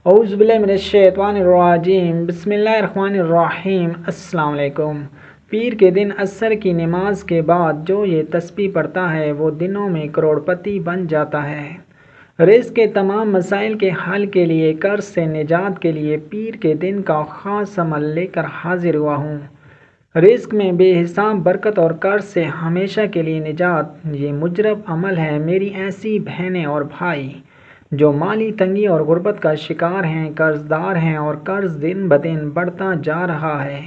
اعوذ باللہ من الشیطان الرجیم، بسم اللہ الرحمن الرحیم۔ السلام علیکم۔ پیر کے دن عصر کی نماز کے بعد جو یہ تسبیح پڑھتا ہے وہ دنوں میں کروڑپتی بن جاتا ہے۔ رزق کے تمام مسائل کے حل کے لیے، قرض سے نجات کے لیے پیر کے دن کا خاص عمل لے کر حاضر ہوا ہوں۔ رزق میں بے حساب برکت اور قرض سے ہمیشہ کے لیے نجات، یہ مجرب عمل ہے میری ایسی بہنیں اور بھائی جو مالی تنگی اور غربت کا شکار ہیں، قرض دار ہیں اور قرض دن بدن بڑھتا جا رہا ہے،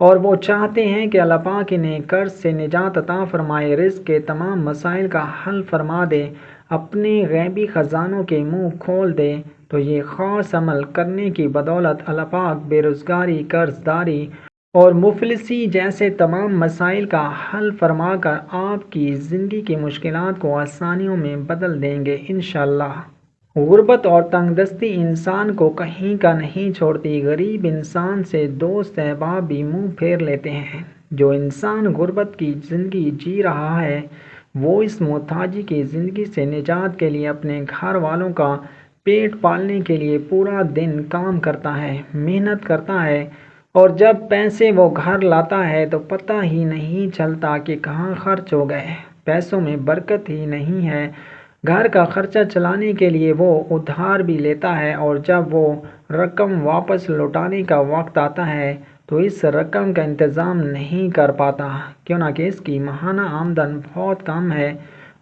اور وہ چاہتے ہیں کہ اللہ پاک انہیں قرض سے نجات عطا فرمائے، رزق کے تمام مسائل کا حل فرما دے، اپنے غیبی خزانوں کے منہ کھول دے۔ تو یہ خاص عمل کرنے کی بدولت اللہ پاک بے روزگاری، قرض داری اور مفلسی جیسے تمام مسائل کا حل فرما کر آپ کی زندگی کی مشکلات کو آسانیوں میں بدل دیں گے انشاءاللہ۔ غربت اور تنگ دستی انسان کو کہیں کا نہیں چھوڑتی، غریب انسان سے دوست احباب بھی منہ پھیر لیتے ہیں۔ جو انسان غربت کی زندگی جی رہا ہے وہ اس محتاجی کی زندگی سے نجات کے لیے اپنے گھر والوں کا پیٹ پالنے کے لیے پورا دن کام کرتا ہے، محنت کرتا ہے، اور جب پیسے وہ گھر لاتا ہے تو پتہ ہی نہیں چلتا کہ کہاں خرچ ہو گئے، پیسوں میں برکت ہی نہیں ہے۔ گھر کا خرچہ چلانے کے لیے وہ ادھار بھی لیتا ہے، اور جب وہ رقم واپس لوٹانے کا وقت آتا ہے تو اس رقم کا انتظام نہیں کر پاتا، کیوں نہ کہ اس کی ماہانہ آمدن بہت کم ہے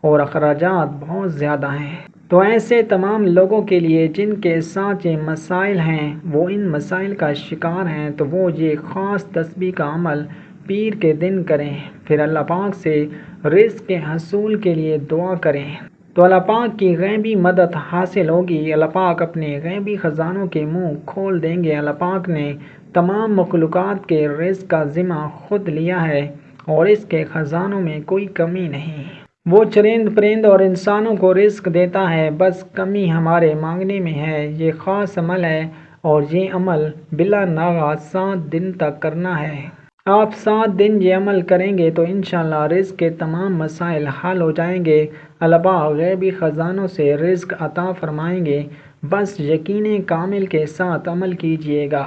اور اخراجات بہت زیادہ ہیں۔ تو ایسے تمام لوگوں کے لیے جن کے ساتھ یہ مسائل ہیں، وہ ان مسائل کا شکار ہیں، تو وہ یہ خاص تسبیح کا عمل پیر کے دن کریں، پھر اللہ پاک سے رزق کے حصول کے لیے دعا کریں تو اللہ پاک کی غیبی مدد حاصل ہوگی۔ اللہ پاک اپنے غیبی خزانوں کے منہ کھول دیں گے۔ اللہ پاک نے تمام مخلوقات کے رزق کا ذمہ خود لیا ہے اور اس کے خزانوں میں کوئی کمی نہیں۔ وہ چرند پرند اور انسانوں کو رزق دیتا ہے، بس کمی ہمارے مانگنے میں ہے۔ یہ خاص عمل ہے اور یہ عمل بلا ناغہ 7 دن تک کرنا ہے۔ آپ 7 دن یہ عمل کریں گے تو انشاءاللہ رزق کے تمام مسائل حل ہو جائیں گے، اللہ پاک غیبی خزانوں سے رزق عطا فرمائیں گے۔ بس یقین کامل کے ساتھ عمل کیجئے گا۔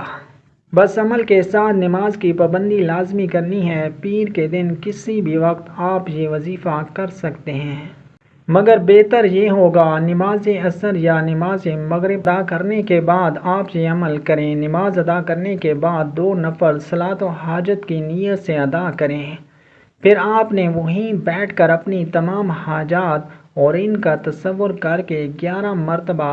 بس عمل کے ساتھ نماز کی پابندی لازمی کرنی ہے۔ پیر کے دن کسی بھی وقت آپ یہ وظیفہ کر سکتے ہیں، مگر بہتر یہ ہوگا نماز عصر یا نماز مغرب ادا کرنے کے بعد آپ یہ عمل کریں۔ نماز ادا کرنے کے بعد 2 نفل صلاۃ و حاجت کی نیت سے ادا کریں، پھر آپ نے وہیں بیٹھ کر اپنی تمام حاجات اور ان کا تصور کر کے 11 مرتبہ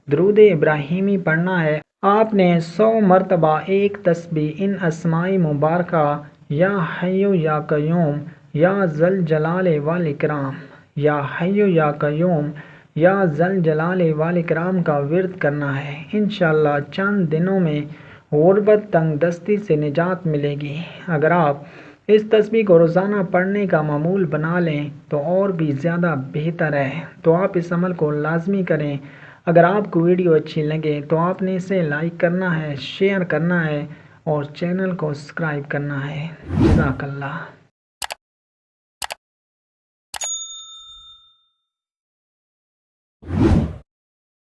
درود ابراہیمی پڑھنا ہے۔ آپ نے 100 مرتبہ ایک تسبیح ان اسماء مبارکہ یا حی یا قیوم یا ذل جلال والاکرام، یا حی یا قیوم یا ذل جلال والاکرام کا ورد کرنا ہے۔ انشاءاللہ چند دنوں میں غربت تنگ دستی سے نجات ملے گی۔ اگر آپ اس تسبیح کو روزانہ پڑھنے کا معمول بنا لیں تو اور بھی زیادہ بہتر ہے، تو آپ اس عمل کو لازمی کریں۔ اگر آپ کو ویڈیو اچھی لگے تو آپ نے اسے لائک کرنا ہے، شیئر کرنا ہے اور چینل کو سبسکرائب کرنا ہے۔ جزاک اللہ۔